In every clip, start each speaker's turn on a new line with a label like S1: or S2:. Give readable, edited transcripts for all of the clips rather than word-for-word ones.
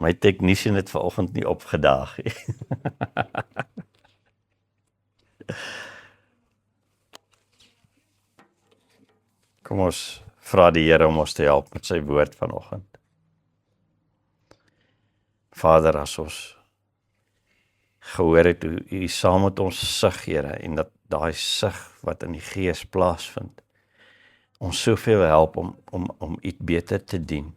S1: My technisien het vanoggend nie opgedaag nie. Kom ons vra die Here om ons te help met sy woord vanoggend. Vader, as ons gehoor het hoe U saam met ons sug, Here, en dat daai sug wat in die Gees plaasvind, ons soveel help om U beter te dien.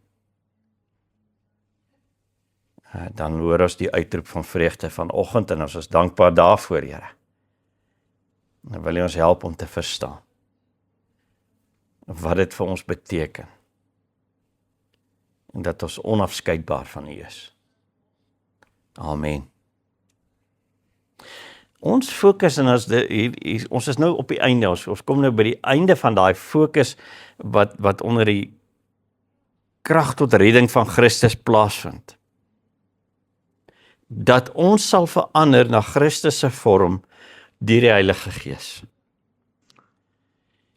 S1: Dan hoor ons die uitroep van vreugde vanoggend en ons is dankbaar daarvoor, Here. Dan wil U ons help om te verstaan wat dit vir ons beteken en dat ons onafskeidbaar van U is. Amen. Ons fokus en ons is nou op die einde, ons kom nou by die einde van daai fokus wat onder die krag tot redding van Christus plaasvind. Dat ons sal verander na Christus se vorm deur die Heilige Gees.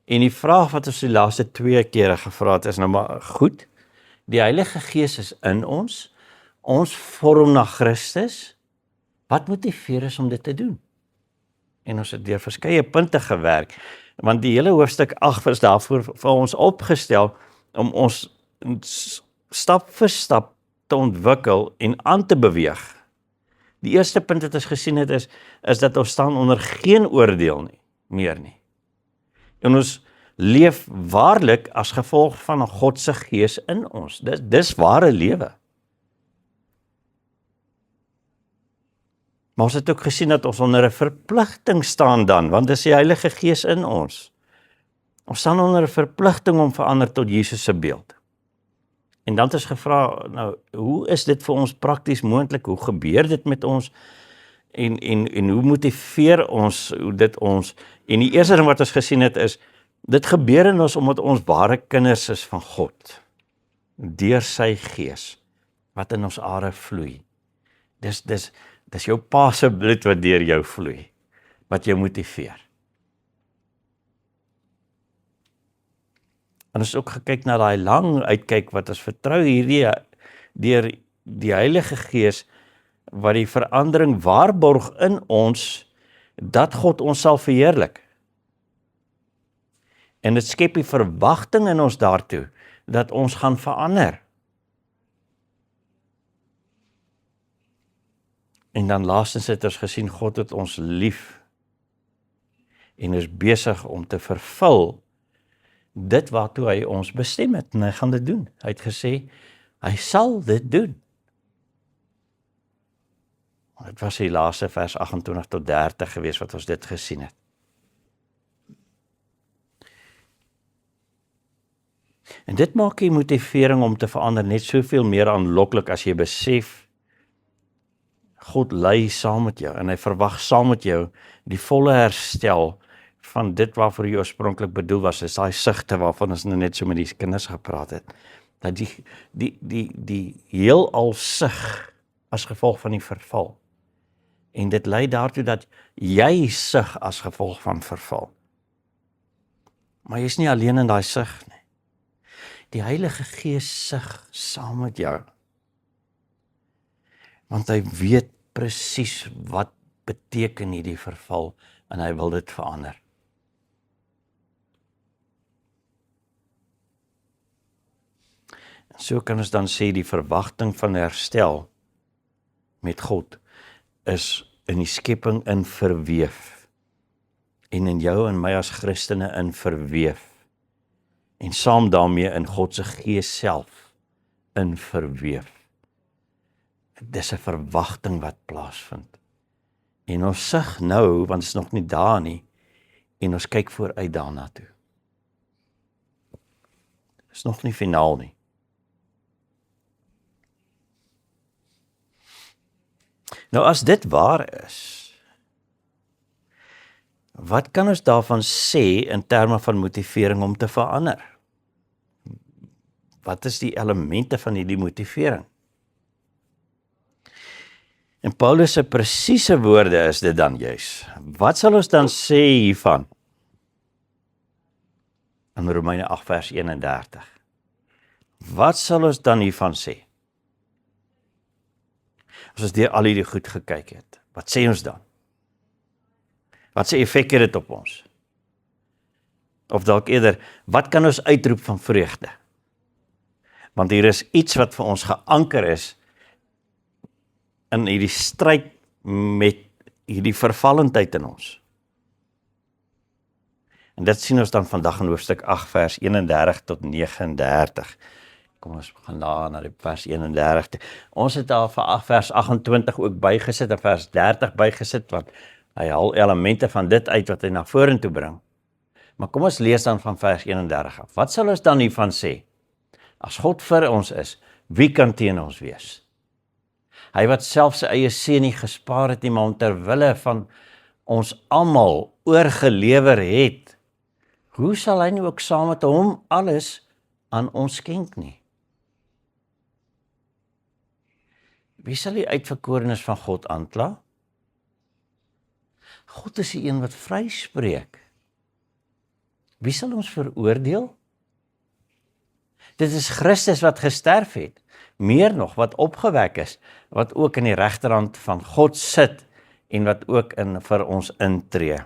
S1: En die vraag wat ons die laaste 2 kere gevra het is nou maar goed, die Heilige Gees is in ons vorm na Christus, wat motiveer ons om dit te doen? En ons het deur verskeie punte gewerk, want die hele hoofstuk 8 is daarvoor vir ons opgestel, om ons stap vir stap te ontwikkel en aan te beweeg. Die eerste punt wat ons gesien het is dat ons staan onder geen oordeel meer nie. En ons leef waarlik as gevolg van God se Gees in ons. Dis ware lewe. Maar ons het ook gesien dat ons onder 'n verpligting staan dan, want dis die Heilige Gees in ons. Ons staan onder 'n verpligting om verander tot Jesus se beeld. En dan het ons gevra, nou, hoe is dit vir ons prakties moontlik? Hoe gebeur dit met ons? En hoe motiveer ons, en die eerste ding wat ons gesien het is, dit gebeur in ons omdat ons ware kinders is van God, deur sy Gees, wat in ons are vloei. Dis jou pa se bloed wat deur jou vloei, wat jou motiveer. En ons het ook gekyk na daai lang uitkyk wat ons vertrou hierdie deur die Heilige Gees wat die verandering waarborg in ons dat God ons sal verheerlik. En dit skep die verwagting in ons daartoe dat ons gaan verander. En dan laastens het ons gesien God het ons lief en is besig om te vervul dit waartoe hy ons bestem het, en hy gaan dit doen. Hy het gesê, hy sal dit doen. Dit was die laaste vers 28 tot 30 gewees wat ons dit gesien het. En dit maak die motivering om te verander net soveel meer aanloklik as jy besef, God lei saam met jou, en hy verwag saam met jou die volle herstel van dit waarvoor jy oorspronklik bedoel was, is daai sigte waarvan ons nou net so met die kinders gepraat het, dat die heelal sug as gevolg van die verval, en dit lei daartoe dat jy sug as gevolg van verval. Maar jy is nie alleen in daai sug nie. Die Heilige Gees sug saam met jou, want hy weet presies wat beteken hierdie verval, en hy wil dit verander. En so kan ons dan sê, die verwagting van herstel met God is in die skepping in verweef, en in jou en my as Christene in verweef, en saam daarmee in God se Gees self in verweef. Dis 'n verwagting wat plaasvind. En ons sug nou, want dit is nog nie daar nie, en ons kyk vooruit daarna toe. Dit is nog nie finaal nie. Nou as dit waar is, wat kan ons daarvan sê in terme van motivering om te verander? Wat is die elemente van hierdie motivering? En Paulus se presiese woorde is dit dan juis. Wat sal ons dan sê hiervan? In Romeine 8 vers 31. Wat sal ons dan hiervan sê? As ons deur al hierdie goed gekyk het, wat sê ons dan? Wat sê effek het dit op ons? Of dalk eerder, wat kan ons uitroep van vreugde? Want hier is iets wat vir ons geanker is in hierdie stryd met hierdie vervallendheid in ons. En dit sien ons dan vandag in hoofstuk 8 vers 31 tot 39. Kom ons gaan na die vers 31. Ons het daar vir vers 28 ook bygesit en vers 30 bygesit, want hy haal elemente van dit uit wat hy na vorentoe bring. Maar kom ons lees dan van vers 31 af. Wat sal ons dan hiervan sê? As God vir ons is, wie kan teen ons wees? Hy wat self sy eie seun nie gespaar het nie, maar hom ter wille van ons almal oorgelewer het, hoe sal hy nie ook saam met hom alles aan ons skenk nie? Wie sal die uitverkorenes van God aankla? God is die een wat vryspreek. Wie sal ons veroordeel? Dit is Christus wat gesterf het, meer nog wat opgewek is, wat ook in die regterhand van God sit en wat ook vir ons intree.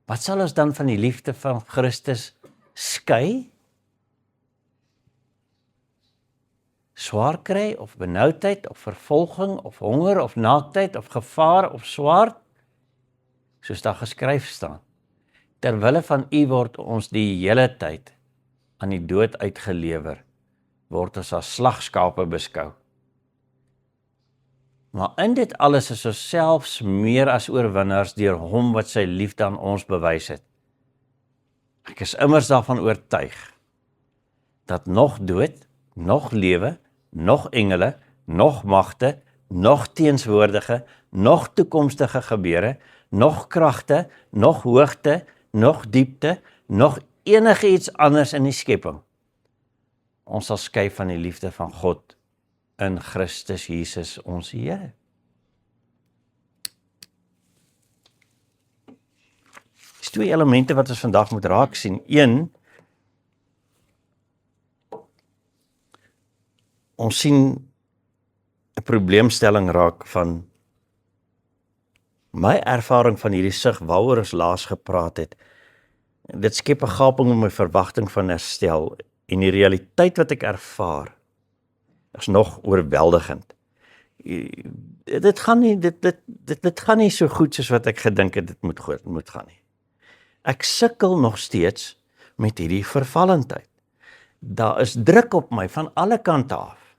S1: Wat sal ons dan van die liefde van Christus skei? Swaar kry of benoudheid of vervolging of honger of naaktheid of gevaar of swaard, soos daar geskryf staan. Terwille van U word ons die hele tyd aan die dood uitgelewer, word ons as slagskape beskou. Maar in dit alles is ons selfs meer as oorwinnaars deur hom wat sy liefde aan ons bewys het. Ek is immers daarvan oortuig, dat nog dood, nog lewe, nog engele, nog magte, nog teenswoordige, nog toekomstige gebeure, nog kragte, nog hoogte, nog diepte, nog enige iets anders in die skepping. Ons sal skei van die liefde van God in Christus Jesus ons Here. Dis twee elemente wat ons vandag moet raak sien. Een, ons sien 'n probleemstelling raak van my ervaring van hierdie sug waaroor ons laas gepraat het. Dit skep 'n gaping in my verwagting van herstel en die realiteit wat ek ervaar is nog oorweldigend. Dit gaan nie so goed soos wat ek gedink het dit moet gaan nie. Ek sukkel nog steeds met hierdie vervallendheid. Daar is druk op my van alle kante af.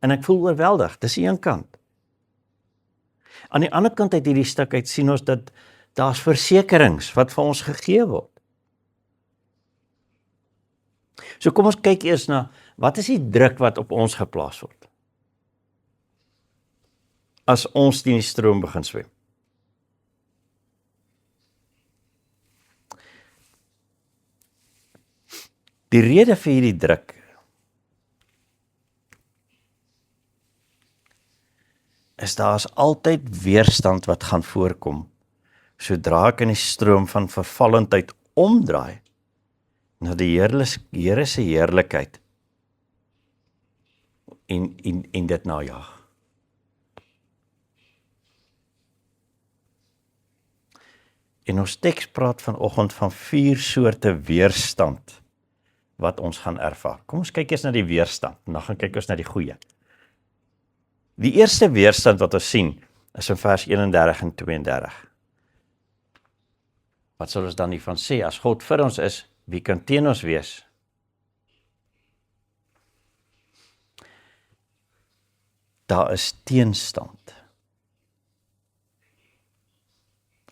S1: En ek voel oorweldig, dis die een kant. Aan die ander kant uit hierdie stuk uit sien ons dat daar's versekerings wat vir ons gegee word. So kom ons kyk eers na, wat is die druk wat op ons geplaas word? As ons teen die stroom begin swem. Die rede vir hierdie druk is daar's altyd weerstand wat gaan voorkom, sodra ek in die stroom van vervallendheid omdraai, na die Here se heerlikheid en dit najag. En ons teks praat vanoggend van 4 soorte weerstand wat ons gaan ervaar. Kom ons kyk eers na die weerstand, en dan gaan kyk ons na die goeie. Die eerste weerstand wat ons sien, is in vers 31 en 32. Wat sal ons dan hiervan sê? As God vir ons is, wie kan teen ons wees? Daar is teenstand.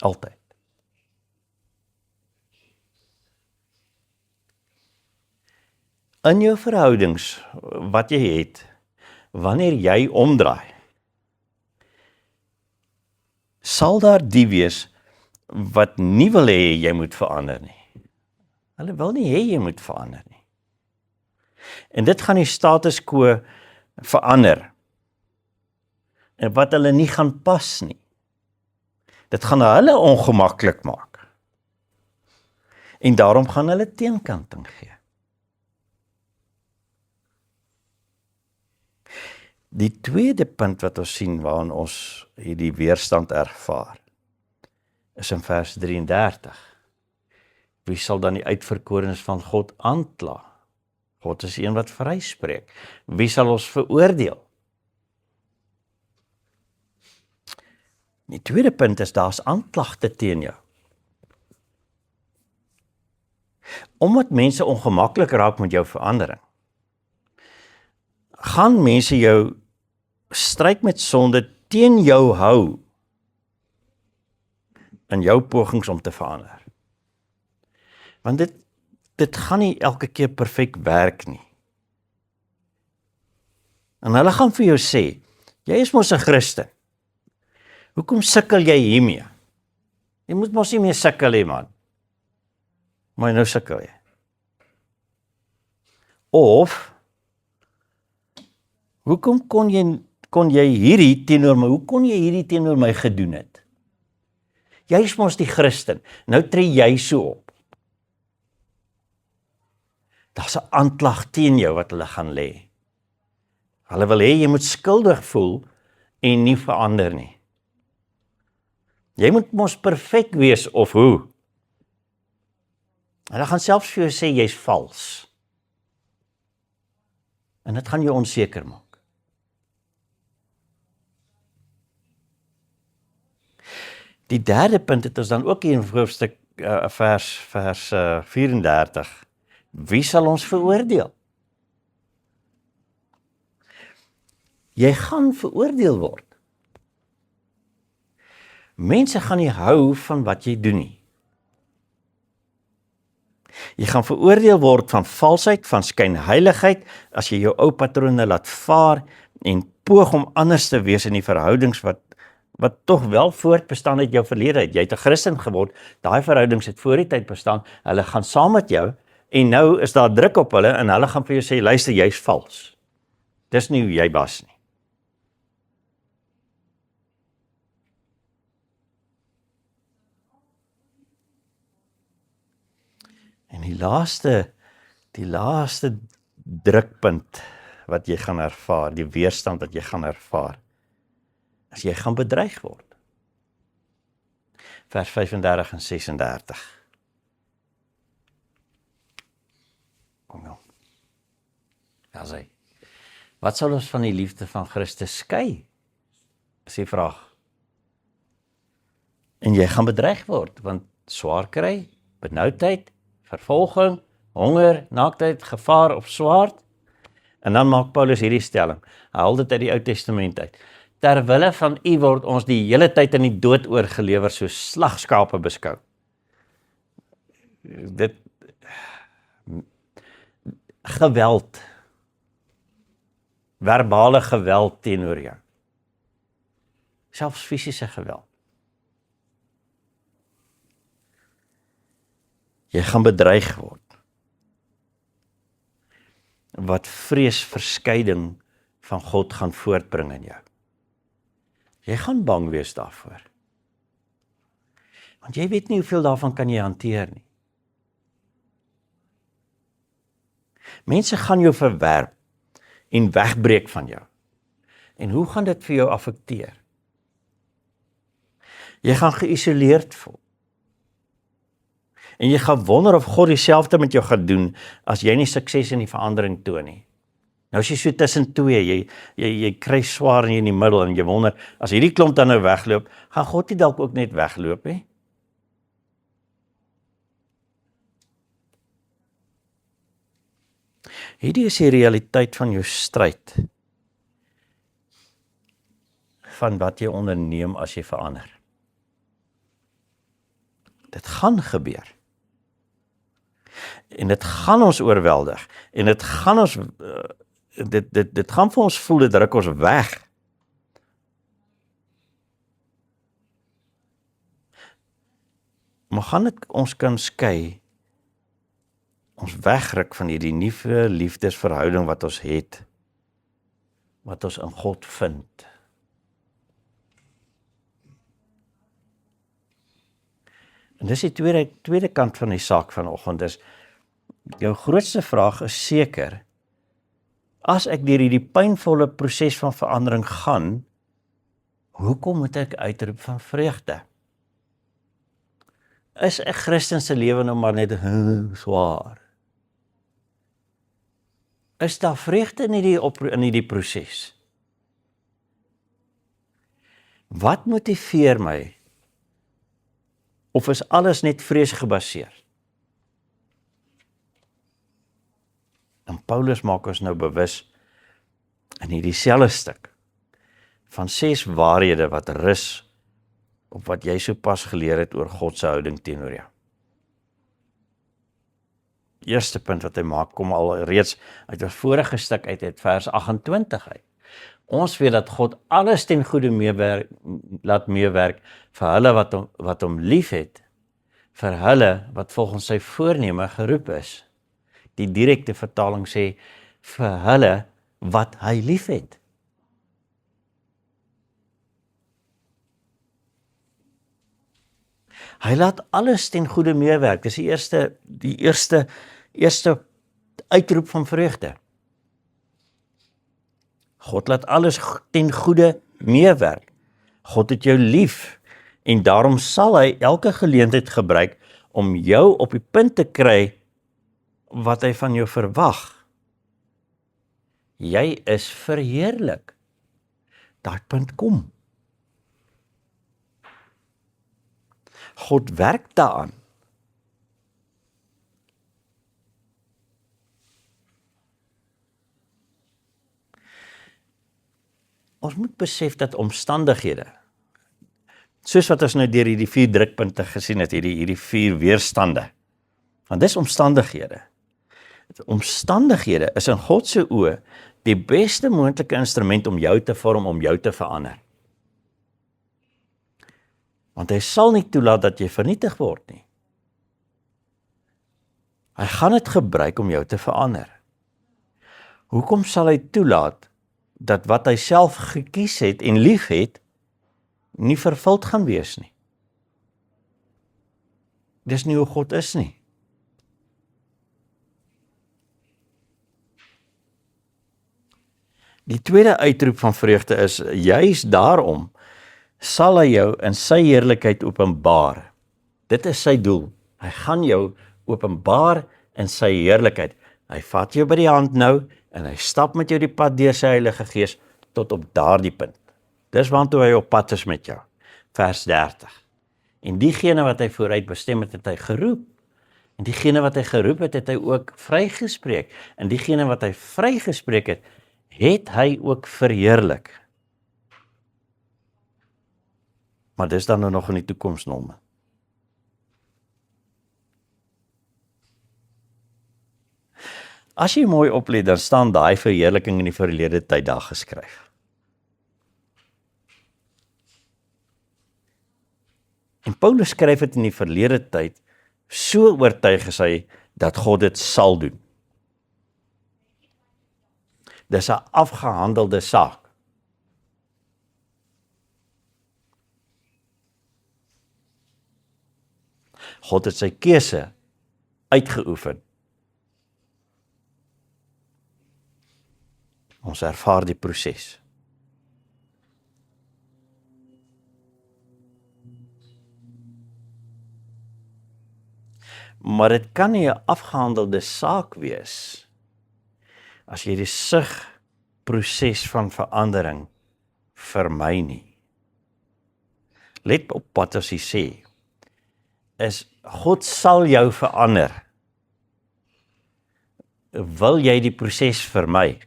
S1: Altyd. In jou verhoudings, wat jy het, wanneer jy omdraai, sal daar die wees wat nie wil hê jy moet verander nie. Hulle wil nie hê jy moet verander nie. En dit gaan die status quo verander. En wat hulle nie gaan pas nie. Dit gaan hulle ongemaklik maak. En daarom gaan hulle teenkanting gee. Die tweede punt wat ons sien waarin ons hierdie weerstand ervaar, is in vers 33. Wie sal dan die uitverkorenes van God aankla? God is die een wat vryspreek. Wie sal ons veroordeel? Die tweede punt is, daar's aanklagte teen jou. Omdat mense ongemaklik raak met jou verandering, gaan mense jou stryd met sonde teen jou hou in jou pogings om te verander. Want dit gaan nie elke keer perfek werk nie. En hulle gaan vir jou sê, jy is mos 'n Christen. Hoekom sukkel jy hiermee? Jy moet mos nie meer sukkel hê, man. Maar nou sukkel jy. Of, hoekom kon jy hierdie teenoor my, hoe kon jy hierdie teenoor my gedoen het? Jy is mos die Christen, nou tree jy so op. Daar's 'n aanklag teen jou wat hulle gaan lê. Hulle wil hê jy moet skuldig voel en nie verander nie. Jy moet mos perfek wees of hoe? Hulle gaan selfs vir jou sê jy's vals. En dit gaan jou onseker maak. Die derde punt het ons dan ook hier in hoofstuk vers 34. Wie sal ons veroordeel? Jy gaan veroordeel word. Mense gaan nie hou van wat jy doen nie. Jy gaan veroordeel word van valsheid, van skynheiligheid, as jy jou ou patrone laat vaar en poog om anders te wees in die verhoudings wat tog wel voortbestaan uit jou verlede uit. Jy het 'n Christen geword, daai verhoudings het voor die tyd bestaan, hulle gaan saam met jou, en nou is daar druk op hulle, en hulle gaan vir jou sê, luister, jy's vals. Dis nie hoe jy was nie. En die laaste drukpunt wat jy gaan ervaar, die weerstand wat jy gaan ervaar, as jy gaan bedreig word. Vers 35 en 36. Kom nou. Ja, sê. Wat sal ons van die liefde van Christus skei? Is die vraag. En jy gaan bedreig word, want swaar kry, benoudheid, vervolging, honger, naaktheid, gevaar of swaard. En dan maak Paulus hierdie stelling. Hy haal dit uit die Ou Testament uit. Terwille van u word ons die hele tyd in die dood oorgelewer, soos slagskape beskou. Dit geweld, verbale geweld teenoor jou. Selfs fisiese geweld. Jy gaan bedreig word. Wat vreesverskeiding van God gaan voortbring in jou. Jy gaan bang wees daarvoor. Want jy weet nie hoeveel daarvan kan jy hanteer nie. Mense gaan jou verwerp en wegbreek van jou. En hoe gaan dit vir jou affekteer? Jy gaan geïsoleerd voel. En jy gaan wonder of God dieselfde met jou gaan doen as jy nie sukses in die verandering toon nie. Nou as jy so tussen twee, jy kry swaar en jy in die middel en jy wonder, as hierdie klomp dan nou wegloop, gaan God nie dalk ook net wegloop nie? Hierdie is die realiteit van jou stryd, van wat jy onderneem as jy verander. Dit gaan gebeur. En dit gaan ons oorweldig. En dit gaan ons, dit gaan vir ons voel, dit druk ons weg. Maar gaan dit ons kan skei, ons wegruk van hierdie nuwe liefdesverhouding wat ons het, wat ons in God vind. En dis die tweede kant van die saak vanoggend is, jou grootste vraag is seker, As ek deur hierdie pynvolle proses van verandering gaan, hoekom moet ek uitroep van vreugde? Is 'n Christen se lewe nou maar net swaar? Is daar vreugde in hierdie proses? Wat motiveer my? Of is alles net vrees gebaseer? En Paulus maak ons nou bewus in hierdie selfde stuk van 6 waarhede wat rus op wat jy sopas geleer het oor God se houding teenoor jou. Eerste punt wat hy maak, kom al reeds uit ons vorige stuk uit vers 28 uit. Ons weet dat God alles ten goeie laat meewerk vir hulle wat hom lief het, vir hulle wat volgens sy voorneme geroep is. Die direkte vertaling sê, vir hulle wat hy lief het. Hy laat alles ten goeie meewerk. Dis die eerste uitroep van vreugde. God laat alles ten goeie meewerk. God het jou lief en daarom sal hy elke geleentheid gebruik om jou op die punt te kry wat hy van jou verwag. Jy is verheerlik. Daai punt kom. God werk daaraan. Ons moet besef dat omstandighede, soos wat ons nou deur hierdie 4 drukpunte gesien het, hierdie 4 weerstande, want dis omstandighede. Omstandighede is in God se oë die beste moontlike instrument om jou te vorm, om jou te verander. Want hy sal nie toelaat dat jy vernietig word nie. Hy gaan dit gebruik om jou te verander. Hoekom sal hy toelaat dat wat hy self gekies het en lief het, nie vervuld gaan wees nie? Dis nie hoe God is nie. Die tweede uitroep van vreugde is, juis daarom sal hy jou in sy heerlikheid openbaar. Dit is sy doel. Hy gaan jou openbaar in sy heerlikheid. Hy vat jou by die hand nou, en hy stap met jou die pad deur sy Heilige Gees, tot op daardie punt. Dis waartoe hy op pad is met jou. Vers 30. En diegene wat hy vooruit bestem het, het hy geroep. En diegene wat hy geroep het, het hy ook vrygespreek. En diegene wat hy vrygespreek het, het hy ook verheerlik. Maar dis dan nou nog in die toekoms Norman. As jy mooi oplet, dan staan daai verheerliking in die verlede tyd daar geskryf. En Paulus skryf dit in die verlede tyd, so oortuig is hy, dat God dit sal doen. Dis 'n afgehandelde saak. God het sy keuse uitgeoefen. Ons ervaar die proses. Maar dit kan nie 'n afgehandelde saak wees as jy die proses van verandering vermy nie. Let op wat as hy sê, is God sal jou verander. Wil jy die proses vermy?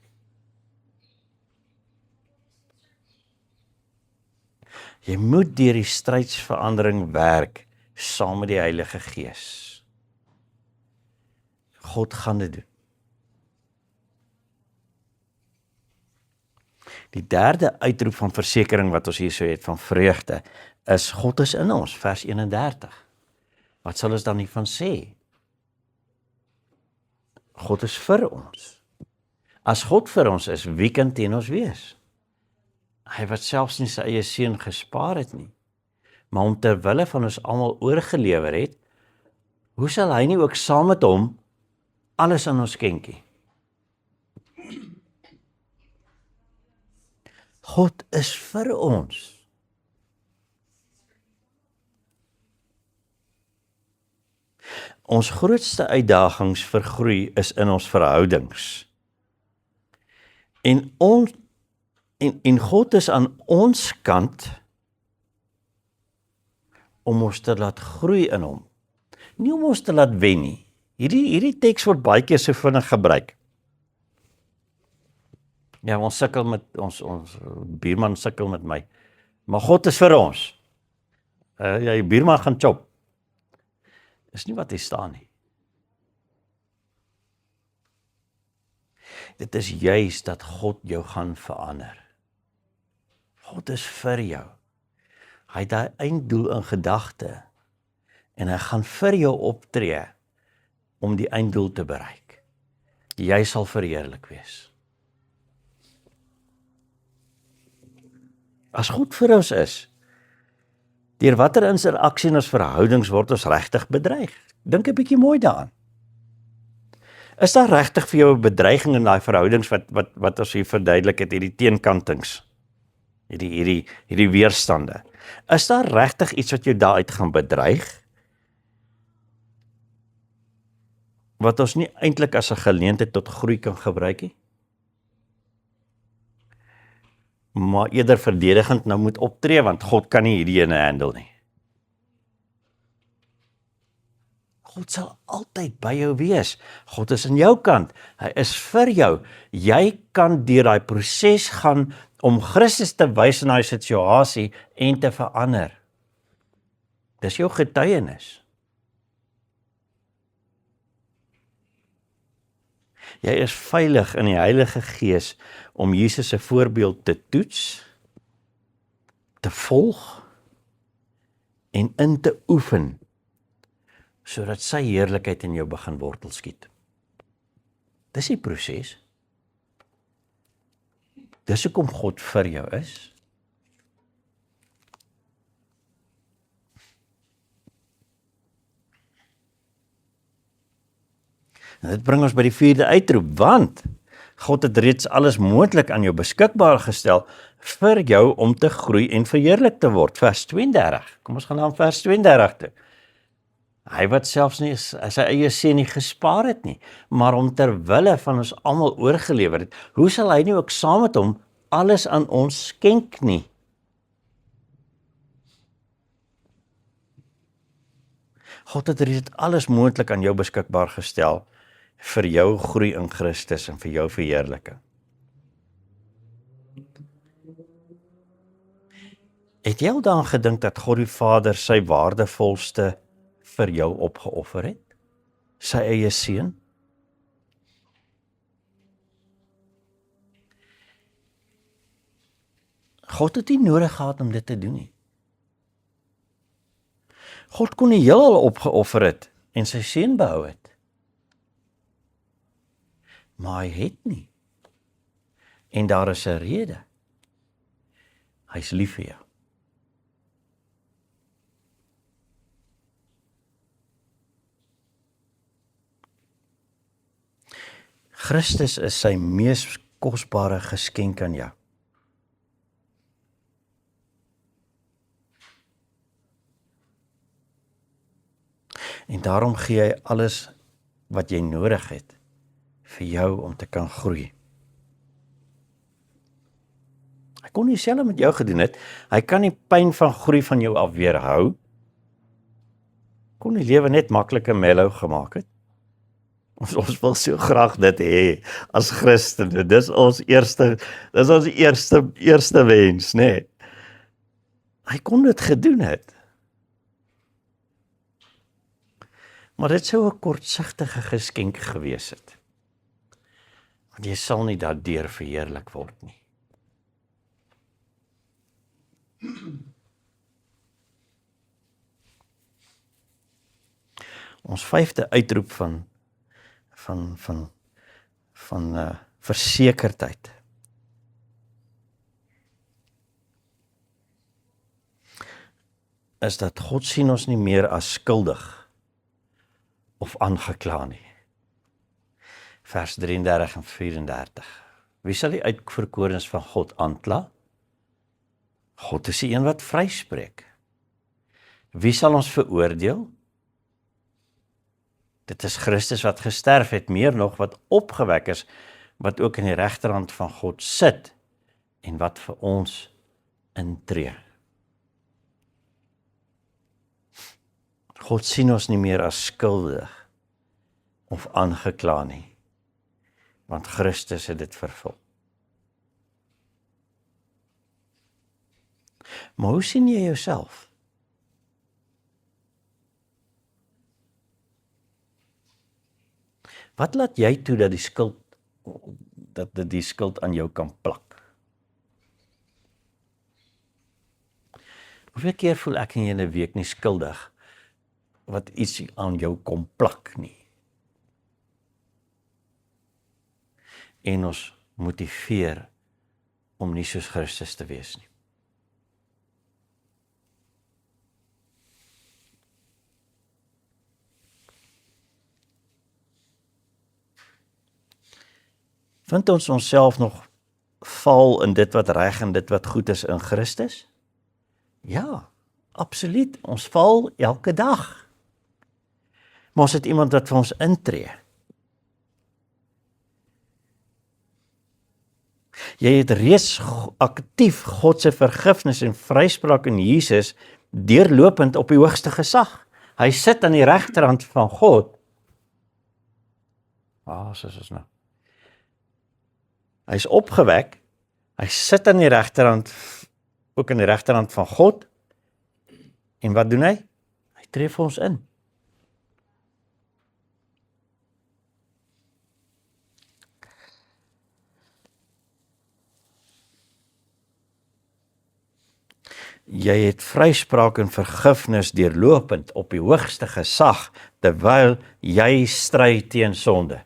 S1: Jy moet deur die strydsverandering werk saam met die Heilige Gees. God gaan dit doen. Die derde uitroep van versekering wat ons hier so het van vreugde, is God is in ons, vers 31. Wat sal ons dan hiervan sê? God is vir ons. As God vir ons is, wie kan teen ons wees? Hy wat selfs nie sy eie seun gespaar het nie, maar hom ter wille van ons almal oorgelewer het, hoe sal hy nie ook saam met hom alles aan ons skenkie? God is vir ons. Ons grootste uitdagings vir groei is in ons verhoudings. En God is aan ons kant om ons te laat groei in hom. Nie om ons te laat wen nie. Hierdie teks word baie keer so vinnig gebruik. Ja, ons sukkel met ons buurman sukkel met my. Maar God is vir ons. Jy buurman gaan chop. Dis nie wat hier staan nie. Dit is juis dat God jou gaan verander. God is vir jou. Hy het daai einddoel in gedagte en hy gaan vir jou optree om die einddoel te bereik. Jy sal verheerlik wees. As God vir ons is, deur watter interaksie in ons verhoudings word ons regtig bedreig? Dink 'n bietjie mooi daaraan. Is daar regtig vir jou 'n bedreiging in daai verhoudings wat ons hier verduidelik het, hierdie teenkantings, hierdie weerstande? Is daar regtig iets wat jou daaruit gaan bedreig? Wat ons nie eintlik as 'n geleentheid tot groei kan gebruik nie? Maar eerder verdedigend nou moet optree, want God kan nie hierdie ene handle nie. God sal altyd by jou wees. God is aan jou kant. Hy is vir jou. Jy kan deur daai proses gaan om Christus te wys in daai situasie en te verander. Dis jou getuienis. Jy is veilig in die Heilige Gees om Jesus se voorbeeld te toets, te volg en in te oefen, sodat sy heerlikheid in jou begin wortel skiet. Dis die proses. Dis hoekom God vir jou is. En dit bring ons by die 4de uitroep, want God het reeds alles moontlik aan jou beskikbaar gestel vir jou om te groei en verheerlik te word. Vers 32. Kom ons gaan na vers 32 toe. Hy wat selfs nie sy eie seun nie gespaar het nie, maar hom ter wille van ons almal oorgelewer het, hoe sal hy nie ook saam met hom alles aan ons skenk nie? God het reeds alles moontlik aan jou beskikbaar gestel vir jou groei in Christus en vir jou verheerliking. Het jy al daaraan gedink dat God die Vader sy waardevolste vir jou opgeoffer het? Sy eie seun? God het nie nodig gehad om dit te doen nie. God kon die heelal opgeoffer het en sy seun behou het. Maar hy het nie. En daar is 'n rede. Hy's lief vir jou. Christus is sy mees kosbare geskenk aan jou. En daarom gee hy alles wat jy nodig het vir jou om te kan groei. Hy kon nie self met jou gedoen het, hy kan die pyn van groei van jou af weerhou, kon die lewe net makliker mellow gemaak het. Ons wil so graag dit hê as Christene, dis ons eerste wens, nee. Hy kon dit gedoen het. Maar dit sou 'n kortsigtige geskenk gewees het. Want jy sal nie daardeur verheerlik word nie. Ons 5de uitroep van versekerdheid is dat God sien ons nie meer as skuldig of aangekla nie. Vers 33 en 34. Wie sal die uitverkorenes van God aankla? God is die een wat vryspreek. Wie sal ons veroordeel? Dit is Christus wat gesterf het, meer nog wat opgewek is, wat ook in die regterhand van God sit, en wat vir ons intree. God sien ons nie meer as skuldig of aangekla nie, want Christus het dit vervul. Maar hoe sien jy jouself? Wat laat jy toe dat die skuld aan jou kan plak? Hoeveel keer voel ek in 'n week nie skuldig wat iets aan jou kom plak nie? En ons motiveer om nie soos Christus te wees nie. Vind ons onsself nog val in dit wat reg en dit wat goed is in Christus? Ja, absoluut. Ons val elke dag. Maar ons het iemand wat vir ons intree. Jy het reeds aktief God se vergifnis en vryspraak in Jesus deurlopend op die hoogste gesag. Hy sit aan die regterhand van God. Soos is nou. Hy is opgewek, hy sit aan die regterhand, ook aan die regterhand van God, en wat doen hy? Hy tree vir ons in. Jy het vryspraak en vergifnis deurlopend op die hoogste gesag, terwyl jy stry teen sonde.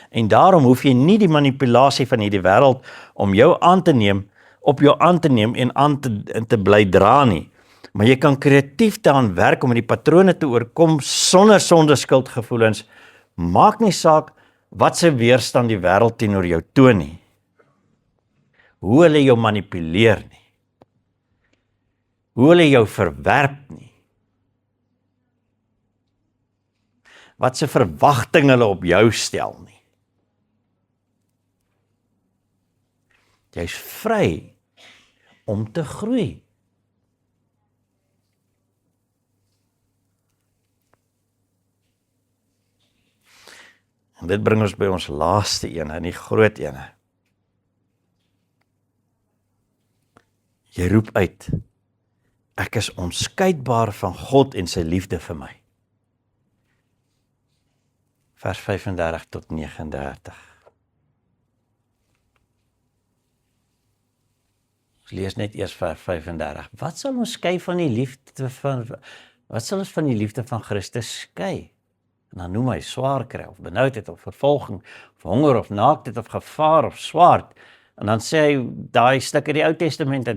S1: En daarom hoef jy nie die manipulasie van hierdie wêreld om jou aan te neem, op jou aan te neem en aan te bly dra nie. Maar jy kan kreatief daaraan werk om die patrone te oorkom sonder skuldgevoelens. Maak nie saak wat se weerstand die wêreld teenoor jou toon nie. Hoe hulle jou manipuleer nie. Hoe hulle jou verwerp nie. Wat se verwagting hulle op jou stel nie. Jy is vry om te groei. En dit bring ons by ons laaste ene, en die groot ene. Jy roep uit, ek is onskeidbaar van God en sy liefde vir my. Vers 35 tot 39. Ons lees net eers vers 35. Wat sal ons skei van die liefde van Christus skei? En dan noem hy swaar kry, of benoudheid, of vervolging, of honger, of naaktheid, of gevaar, of swaard. En dan sê hy, daai stuk in die Ou Testament,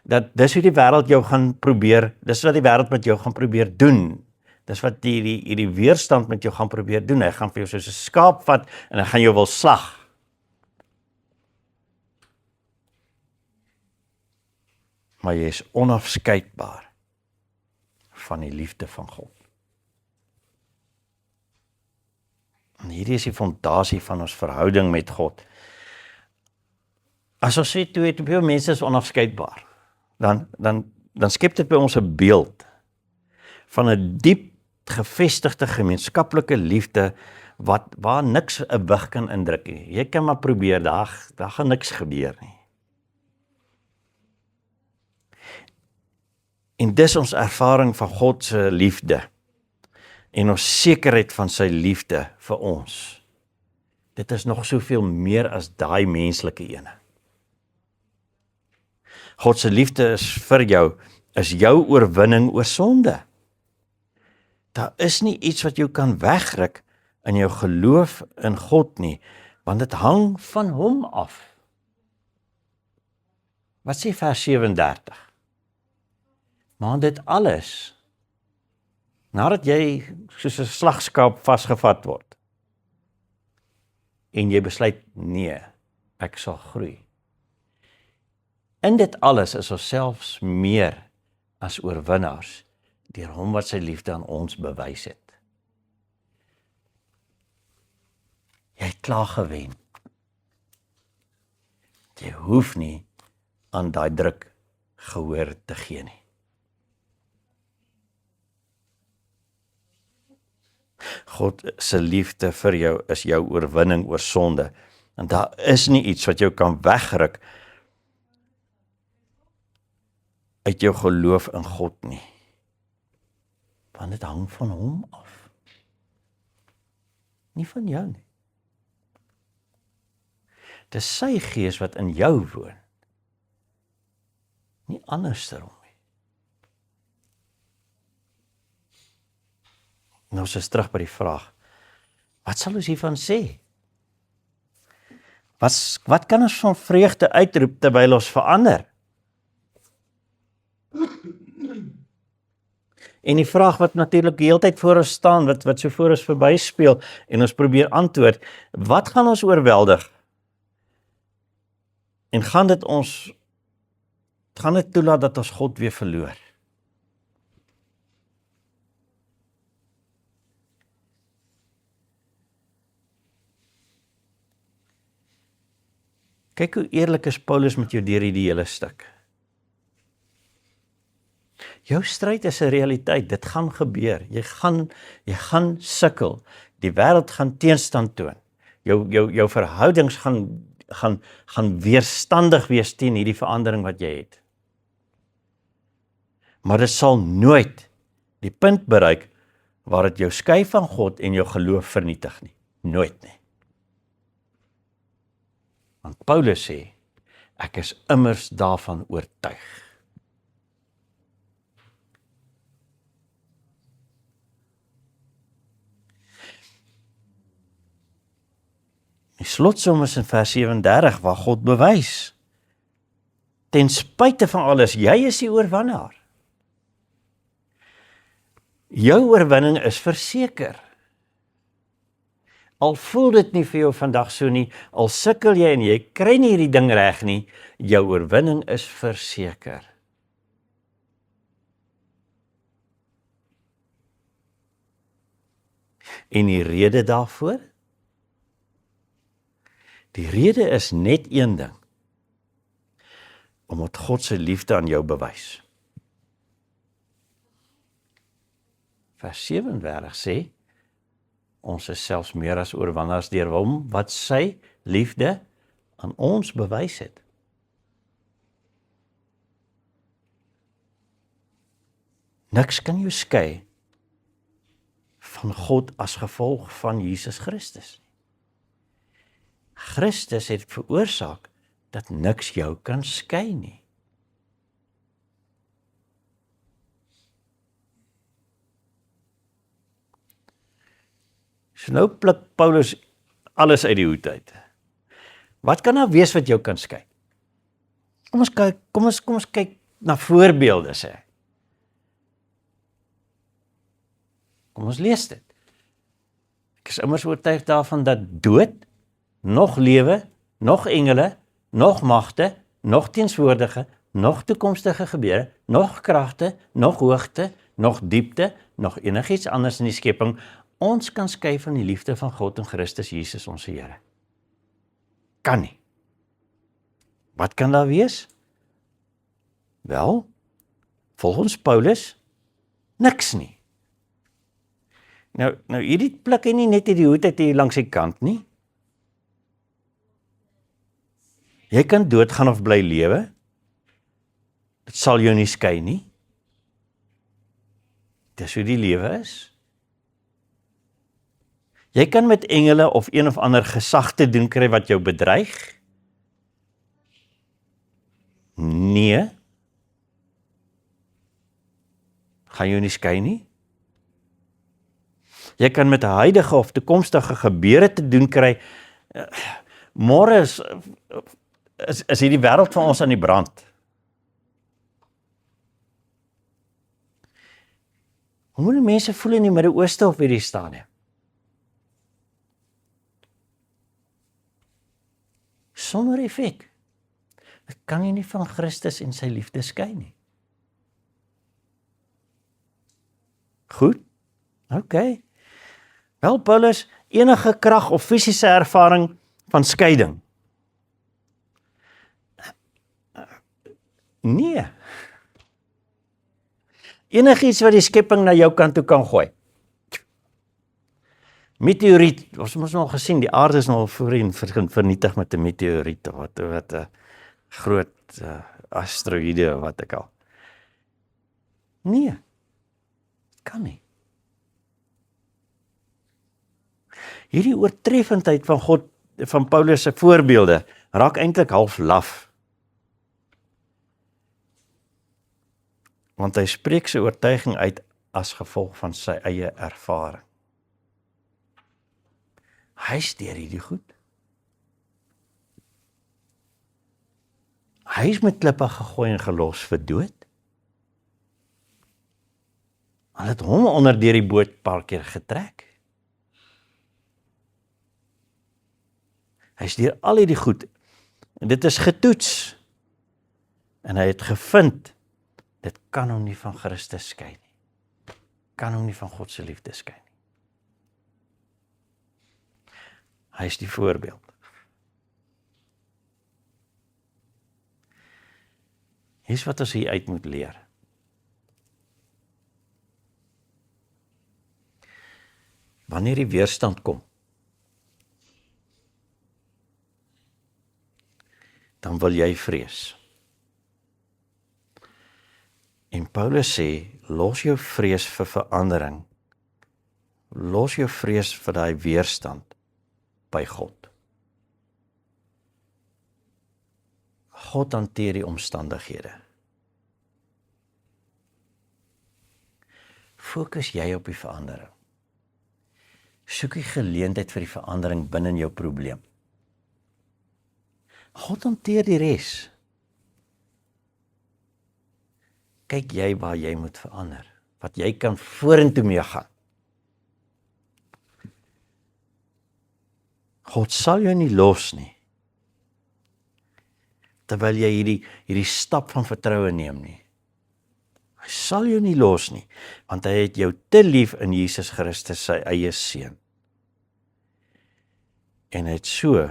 S1: dat dis hoe die wêreld jou gaan probeer, dis wat die wêreld met jou gaan probeer doen. Dis wat die weerstand met jou gaan probeer doen. Hy gaan vir jou soos 'n skaap vat, en hy gaan jou wil slag. Maar jy is onafskeidbaar van die liefde van God. En hierdie is die fondasie van ons verhouding met God. As ons sê twee mense is onafskeidbaar, dan skep dit by ons 'n beeld van 'n diep gevestigde gemeenskaplike liefde waar niks 'n wig kan indruk nie. Jy kan maar probeer, daar gaan niks gebeur nie. En dis ons ervaring van God se liefde en ons sekerheid van sy liefde vir ons. Dit is nog soveel meer as daai menslike ene. God se liefde is vir jou, is jou oorwinning oor sonde. Daar is nie iets wat jou kan wegruk in jou geloof in God nie, want dit hang van hom af. Wat sê vers 37? Maar dit alles, nadat jy soos 'n slagskaap vasgevat word, en jy besluit, nee, ek sal groei. In dit alles is ons selfs meer as oorwinnaars, deur hom wat sy liefde aan ons bewys het. Jy het klaar gewen. Jy hoef nie aan daai druk gehoor te gee nie. God se liefde vir jou is jou oorwinning oor sonde. En daar is nie iets wat jou kan wegruk uit jou geloof in God nie. Want dit hang van hom af. Nie van jou nie. Dis sy gees wat in jou woon. Nie andersom nie. Nou is terug by die vraag, wat sal ons hiervan sê? Wat kan ons van vreugde uitroep terwyl ons verander? En die vraag wat natuurlik die hele tyd voor ons staan, wat so voor ons verby speel, en ons probeer antwoord, wat gaan ons oorweldig? En gaan dit toelaat dat ons God weer verloor? Kyk hoe eerlik is Paulus met jou deur hierdie hele stuk. Jou stryd is 'n realiteit, dit gaan gebeur. Jy gaan sukkel. Die wêreld gaan teenstand toon. Jou verhoudings gaan weerstandig wees teen hierdie verandering wat jy het. Maar dit sal nooit die punt bereik waar dit jou skei van God en jou geloof vernietig nie. Nooit nie. Want Paulus sê, ek is immers daarvan oortuig. Die slotsom is in vers 37 waar God bewys. Ten spyte van alles, jy is die oorwinnaar. Jou oorwinning is verseker. Al voel dit nie vir jou vandag so nie, al sukkel jy en jy kry nie hierdie ding reg nie, jou oorwinning is verseker. En die rede daarvoor? Die rede is net een ding. Omdat God se liefde aan jou bewys. Vers 37 sê, ons is selfs meer as oorwinnaars deur hom wat sy liefde aan ons bewys het. Niks kan jou skei van God as gevolg van Jesus Christus. Christus het veroorsaak dat niks jou kan skei nie. So nou pluk Paulus alles uit die hoed uit. Wat kan daar wees wat jou kan skei? Kom ons kyk na voorbeelde sê. Kom ons lees dit. Ek is immers oortuig daarvan dat dood, nog lewe, nog engele, nog magte, nog teenswoordige, nog toekomstige gebeure, nog kragte, nog hoogte, nog diepte, nog enigiets anders in die skepping, ons kan skei van die liefde van God en Christus Jesus ons Here. Kan nie. Wat kan daar wees? Wel, volgens Paulus, niks nie. Nou hierdie pluk hy nie net uit die hoed uit hier langs die kant nie. Jy kan doodgaan of bly lewe. Dit sal jou nie skei nie. Dis hoe die lewe is. Jy kan met engele of een of ander gesag te doen kry wat jou bedreig. Nee. Gaan jou nie skei nie. Jy kan met huidige of toekomstige gebeure te doen kry. Môre is hierdie wêreld van ons aan die brand. Hoe moet die mense voel in die Midde-Ooste op hierdie stadium? sonder effek. Dit kan jy nie van Christus en sy liefde skei nie. Goed? OK. Wel, Paulus, enige krag of fisiese ervaring van skeiding? Nee. Enigiets wat die skepping na jou kant toe kan gooi. Meteoriet, ons het al gesien, die aarde is nou voorheen vernietig met 'n meteoriet, wat 'n groot asteroïde, wat ek al. Nee, kan nie. Hierdie oortreffendheid van God, van Paulus se voorbeelde, raak eintlik half laf. Want hy spreek sy oortuiging uit as gevolg van sy eie ervaring. Hy is deur hierdie goed. Hy is met klippe gegooi en gelos vir dood. Hulle het hom onder deur die boot paar keer getrek. Hy is deur al hierdie goed. En dit is getoets. En hy het gevind, dit kan hom nie van Christus skei nie. Kan hom nie van God se liefde skei nie. Hy is die voorbeeld. Hier's wat ons hier uit moet leer. Wanneer die weerstand kom, dan wil jy vrees. En Paulus sê, los jou vrees vir verandering. Los jou vrees vir daai weerstand by God. God hanteer die omstandighede. Fokus jy op die verandering. Soek die geleentheid vir die verandering binne in jou probleem. God hanteer die res. Kyk jy waar jy moet verander, wat jy kan vorentoe mee gaan. God sal jou nie los nie, terwyl jy hierdie stap van vertroue neem nie. Hy sal jou nie los nie, want hy het jou te lief in Jesus Christus, sy eie seun. En hy het so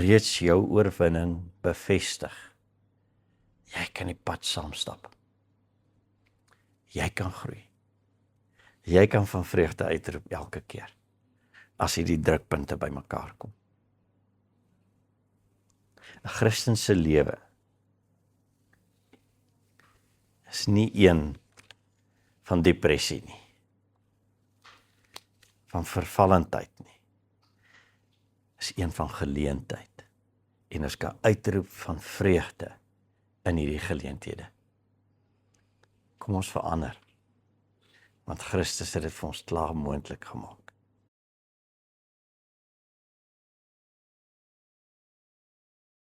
S1: reeds jou oorwinning bevestig. Jy kan die pad saamstap. Jy kan groei. Jy kan van vreugde uitroep elke keer, as hierdie drukpunte bymekaar kom. 'n Christen se lewe is nie een van depressie nie, van vervallendheid nie. Is een van geleentheid. En ons kan uitroep van vreugde in hierdie geleenthede. Kom ons verander, want Christus het dit vir ons klaar moontlik gemaak.